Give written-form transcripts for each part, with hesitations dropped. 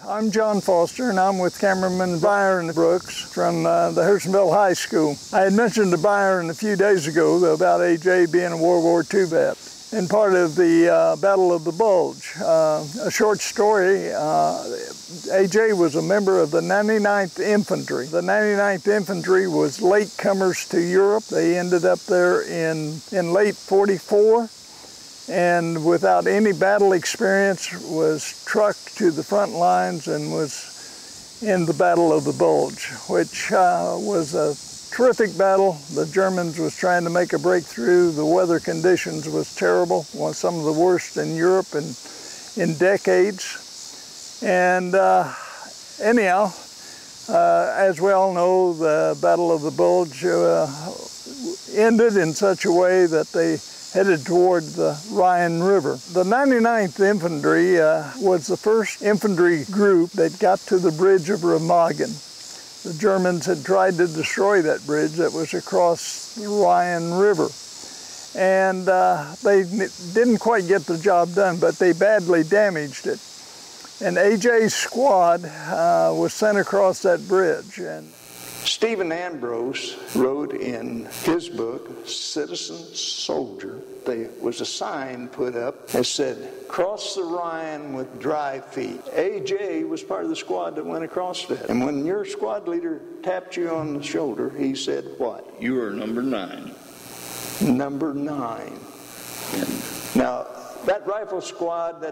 I'm John Foster, and I'm with cameraman Byron Brooks from the Harrisonville High School. I had mentioned to Byron a few days ago about AJ being a World War II vet and part of the Battle of the Bulge. A short story, AJ was a member of the 99th Infantry. The 99th Infantry was latecomers to Europe. They ended up there in late '44. And without any battle experience was trucked to the front lines and was in the Battle of the Bulge, which was a terrific battle. The Germans was trying to make a breakthrough. The weather conditions was terrible, some of the worst in Europe in decades. And anyhow, as we all know, the Battle of the Bulge ended in such a way that they headed toward the Rhine River. The 99th Infantry was the first infantry group that got to the bridge of Remagen. The Germans had tried to destroy that bridge that was across the Rhine River. And they didn't quite get the job done, but they badly damaged it. And AJ's squad was sent across that bridge. And Stephen Ambrose wrote in his book, Citizen Soldier, there was a sign put up that said, "Cross the Rhine with dry feet." AJ was part of the squad that went across that. And when your squad leader tapped you on the shoulder, he said what? "You are number 9. Number 9. Now, that rifle squad,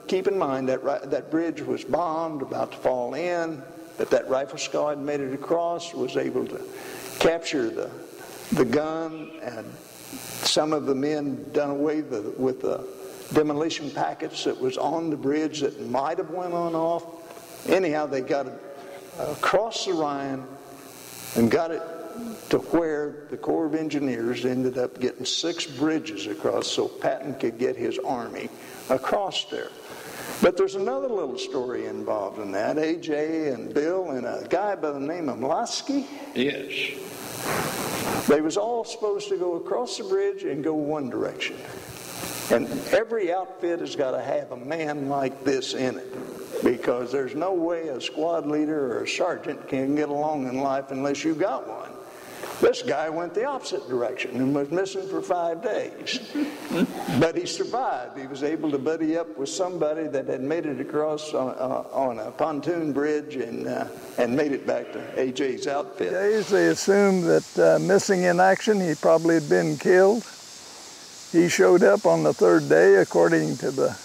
keep in mind that bridge was bombed, about to fall in. But that rifle squad made it across, was able to capture the gun, and some of the men done away with the demolition packets that was on the bridge that might have went on off. Anyhow, they got it across the Rhine and got it to where the Corps of Engineers ended up getting 6 bridges across so Patton could get his army across there. But there's another little story involved in that. AJ and Bill and a guy by the name of Lasky. Yes. They was all supposed to go across the bridge and go one direction. And every outfit has got to have a man like this in it, because there's no way a squad leader or a sergeant can get along in life unless you got one. This guy went the opposite direction and was missing for 5 days. But he survived. He was able to buddy up with somebody that had made it across on a pontoon bridge and made it back to AJ's outfit. They assumed that missing in action, he probably had been killed. He showed up on the 3rd day, according to the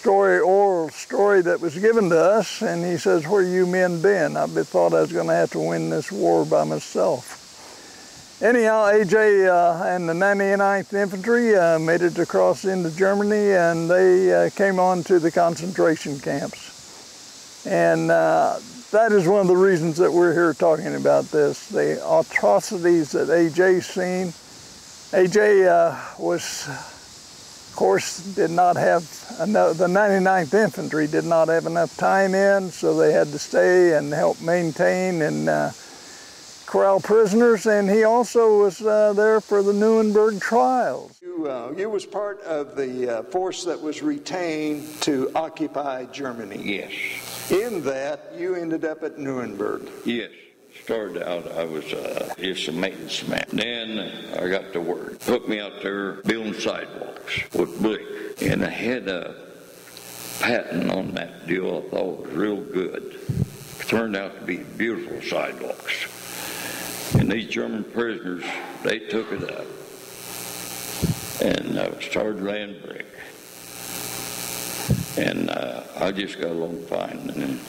oral story that was given to us, and he says, "Where you men been? I thought I was going to have to win this war by myself." Anyhow, AJ and the 99th Infantry made it across into Germany, and they came on to the concentration camps. And that is one of the reasons that we're here talking about this, the atrocities that AJ's seen. AJ of course, did not have enough, the 99th Infantry did not have enough time in, so they had to stay and help maintain and corral prisoners, and he also was there for the Nuremburg Trials. You was part of the force that was retained to occupy Germany. Yes. In that, you ended up at Nuremberg. Yes. Started out, I was just a maintenance man. Then I got to work. Took me out there building sidewalks with brick. And I had a patent on that deal I thought was real good. It turned out to be beautiful sidewalks. And these German prisoners, they took it up. And I started laying brick. And I just got along fine. And then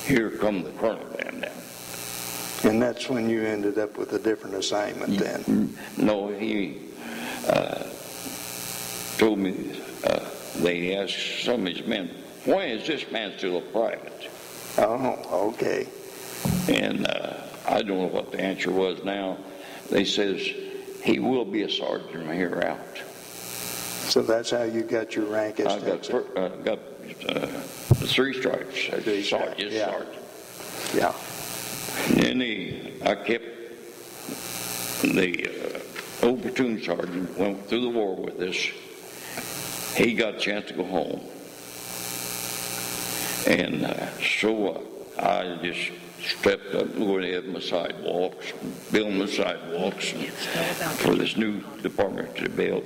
here come the colonel down. And that's when you ended up with a different assignment then? No, he told me, they asked some of his men, why is this man still a private? Oh, okay. And I don't know what the answer was now. They says, he will be a sergeant from here out. So that's how you got your rank as I got 3 stripes as sergeant. Yeah. Sergeant. Yeah. And then I kept the old platoon sergeant, went through the war with us. He got a chance to go home. And so I just stepped up and went ahead my sidewalks, building my sidewalks for this new department to build.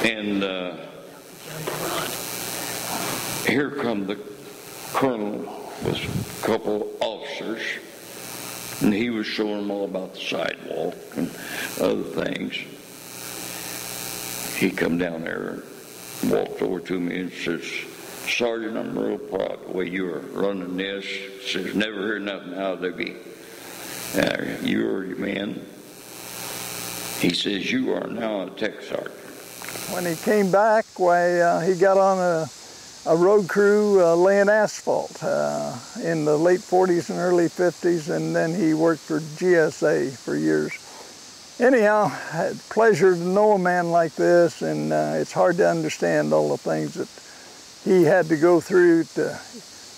And here come the colonel with a couple officers, and he was showing them all about the sidewalk and other things. He come down there and walked over to me and says, "Sergeant, I'm real proud of the way you are running this." Says, "Never heard nothing out of you. You're your man." He says, "You are now a tech sergeant." When he came back, he got on a road crew laying asphalt in the late 40s and early 50s, and then he worked for GSA for years. Anyhow, had pleasure to know a man like this, and it's hard to understand all the things that he had to go through to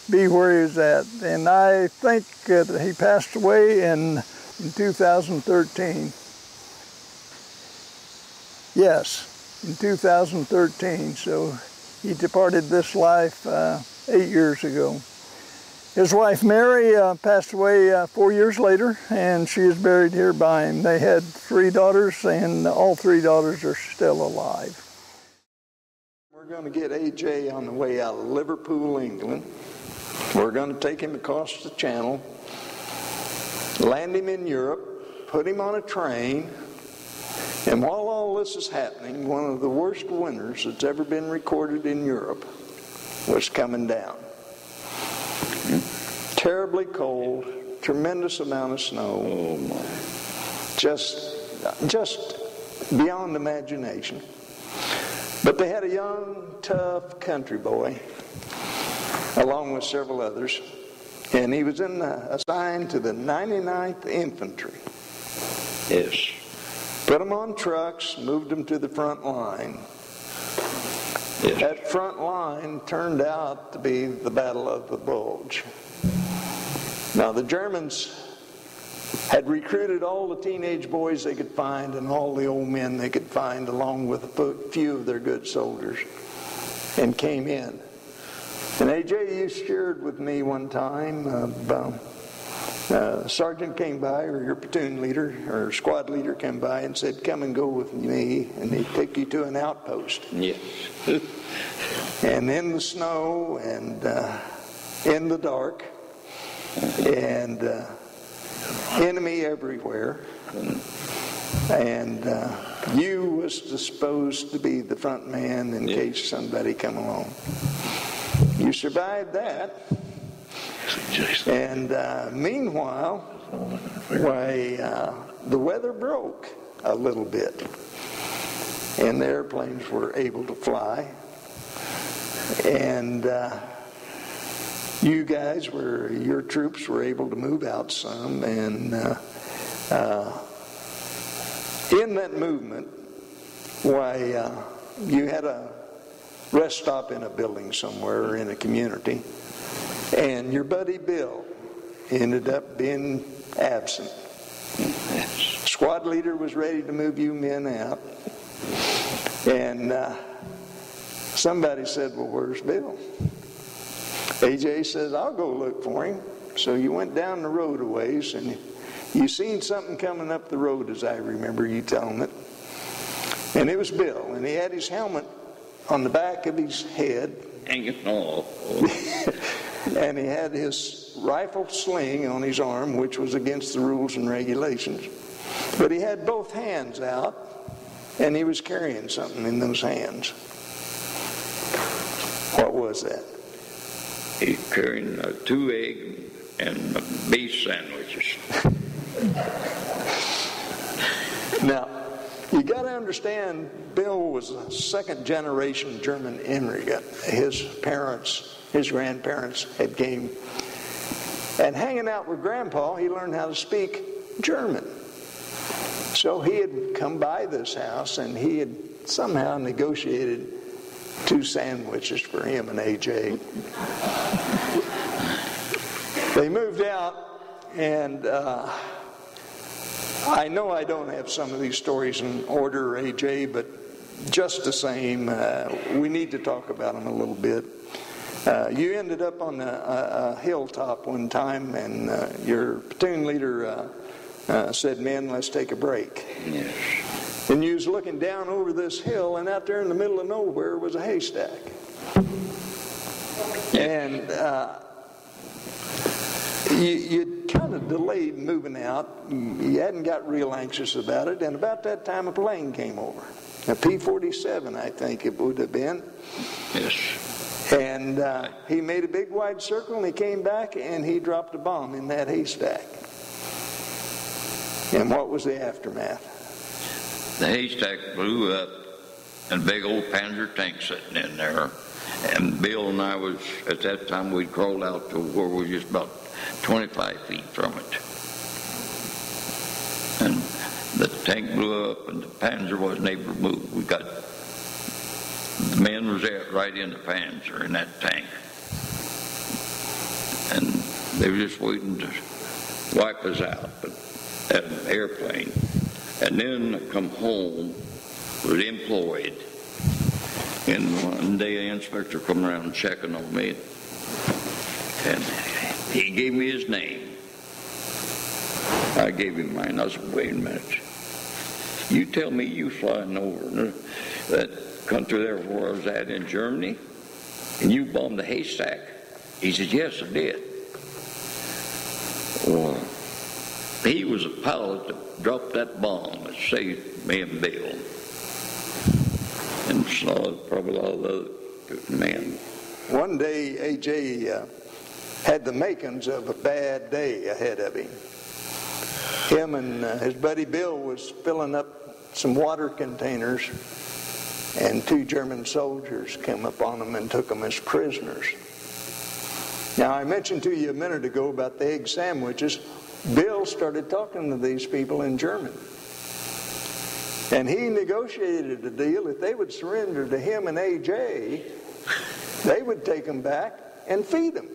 be where he was at. And I think that he passed away in 2013. Yes, in 2013. So he departed this life 8 years ago. His wife Mary passed away 4 years later, and she is buried here by him. They had 3 daughters, and all 3 daughters are still alive. We're going to get AJ on the way out of Liverpool, England. We're going to take him across the channel, land him in Europe, put him on a train, and while all this is happening, one of the worst winters that's ever been recorded in Europe was coming down. Terribly cold, tremendous amount of snow. Oh my. Just beyond imagination. But they had a young, tough country boy, along with several others, and he was assigned to the 99th Infantry. Yes. Put them on trucks, moved them to the front line. Yes. That front line turned out to be the Battle of the Bulge. Now, the Germans had recruited all the teenage boys they could find and all the old men they could find, along with a few of their good soldiers, and came in. And AJ, you shared with me one time, sergeant came by, or your platoon leader or squad leader came by and said, "Come and go with me," and he'd take you to an outpost. Yes. And in the snow and in the dark, and enemy everywhere, and you was supposed to be the front man in case somebody come along. You survived that, and meanwhile, the weather broke a little bit, and the airplanes were able to fly, and your troops were able to move out some, and in that movement, you had a rest stop in a building somewhere or in a community, and your buddy Bill ended up being absent. Squad leader was ready to move you men out, and somebody said, "Well, where's Bill?" AJ says, "I'll go look for him." So you went down the road a ways, and you seen something coming up the road, as I remember you telling it. And it was Bill, and he had his helmet on the back of his head. Hanging off. And he had his rifle sling on his arm, which was against the rules and regulations. But he had both hands out, and he was carrying something in those hands. What was that? He's carrying 2 egg and beef sandwiches. Now, you got to understand, Bill was a second-generation German immigrant. His grandparents had came, and hanging out with Grandpa, he learned how to speak German. So he had come by this house, and he had somehow negotiated 2 sandwiches for him and AJ. They moved out, and I know I don't have some of these stories in order, AJ, but just the same, we need to talk about them a little bit. You ended up on a hilltop one time, and your platoon leader said, "Men, let's take a break." Yes. And you was looking down over this hill, and out there in the middle of nowhere was a haystack. And you kind of delayed moving out. You hadn't got real anxious about it, and about that time a plane came over. A P-47, I think it would have been. Yes. And he made a big wide circle, and he came back, and he dropped a bomb in that haystack. And what was the aftermath? The haystack blew up, and a big old Panzer tank sitting in there. And Bill and I was, at that time, we'd crawled out to where we were just about 25 feet from it. And the tank blew up, and the Panzer wasn't able to move. We got, the men was right in the Panzer, in that tank. And they were just waiting to wipe us out, but at an airplane. And then I come home, was employed. And one day an inspector come around checking on me, and he gave me his name. I gave him mine. I said, "Wait a minute. You tell me you flying over that country there where I was at in Germany, and you bombed the haystack?" He said, "Yes, I did." Well, he was a pilot that dropped that bomb that saved me and Bill. And so probably all the other men. One day, AJ had the makings of a bad day ahead of him. Him and his buddy Bill was filling up some water containers, and 2 German soldiers came up on them and took them as prisoners. Now, I mentioned to you a minute ago about the egg sandwiches. Bill started talking to these people in German. And he negotiated a deal. If they would surrender to him and AJ, they would take them back and feed them.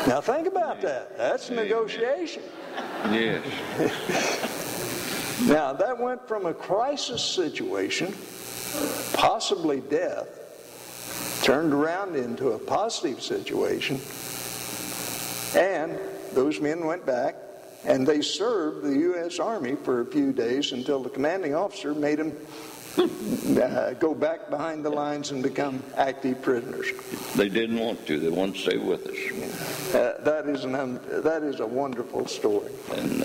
Now think about that. That's negotiation. Yes. Now that went from a crisis situation, possibly death, turned around into a positive situation. And those men went back, and they served the U.S. Army for a few days until the commanding officer made them go back behind the lines and become active prisoners. They didn't want to. They wanted to stay with us. That is a wonderful story. And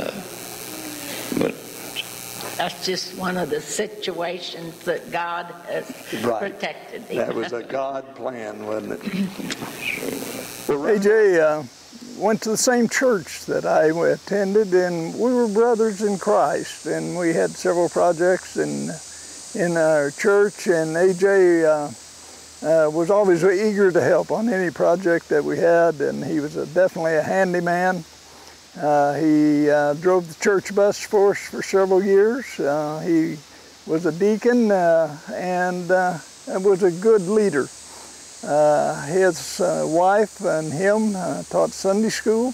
but that's just one of the situations that God has protected him. That was a God plan, wasn't it? AJ went to the same church that I attended, and we were brothers in Christ, and we had several projects in our church, and AJ was always eager to help on any project that we had, and he was definitely a handyman. He drove the church bus for us for several years. He was a deacon and was a good leader. His wife and him taught Sunday school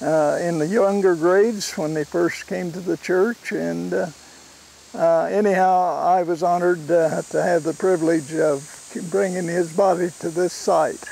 in the younger grades when they first came to the church, and anyhow, I was honored to have the privilege of bringing his body to this site.